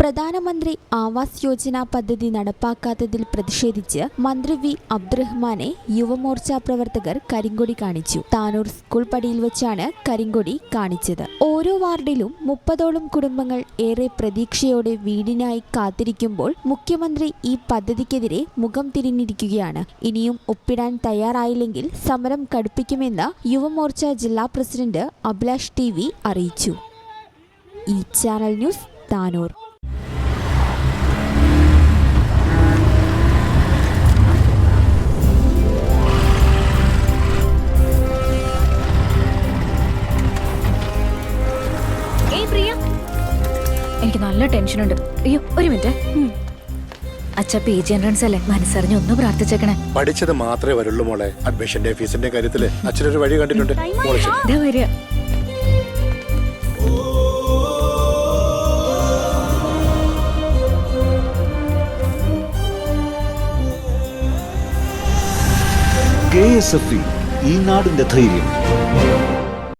പ്രധാനമന്ത്രി ആവാസ് യോജന പദ്ധതി നടപ്പാക്കാത്തതിൽ പ്രതിഷേധിച്ച് മന്ത്രി വി അബ്ദുറഹ്മാനെ യുവമോർച്ച പ്രവർത്തകർ കരിങ്കൊടി കാണിച്ചു. താനൂർ സ്കൂൾ പടിയിൽ വെച്ചാണ് കരിങ്കൊടി കാണിച്ചത്. ഓരോ വാർഡിലും 30ഓളം കുടുംബങ്ങൾ ഏറെ പ്രതീക്ഷയോടെ വീടിനായി കാത്തിരിക്കുമ്പോൾ മുഖ്യമന്ത്രി ഈ പദ്ധതിക്കെതിരെ മുഖം തിരിഞ്ഞിരിക്കുകയാണ്. ഇനിയും ഒപ്പിടാൻ തയ്യാറായില്ലെങ്കിൽ സമരം കടുപ്പിക്കുമെന്ന് യുവമോർച്ച ജില്ലാ പ്രസിഡന്റ് അഭിലാഷ് ടി അറിയിച്ചു. ഈ ചാനൽ ന്യൂസ് താനൂർ. എനിക്ക് നല്ല ടെൻഷനുണ്ട്. അയ്യോ ഒരു മിനിറ്റ്. അച്ഛ PG എൻട്രൻസ് അല്ലേ, മനസ്സറിഞ്ഞ് ഒന്ന് പ്രാർത്ഥിച്ചേക്കണേ. പഠിച്ചത് മാത്രമേ വരുള്ളൂ മോളെ. അഡ്മിഷന്റെ ഫീസിന്റെ കാര്യത്തില് അച്ഛനൊരു വഴി കണ്ടിട്ടുണ്ട്. വരിക. KSFE, ഈ നാടിന്റെ ധൈര്യം.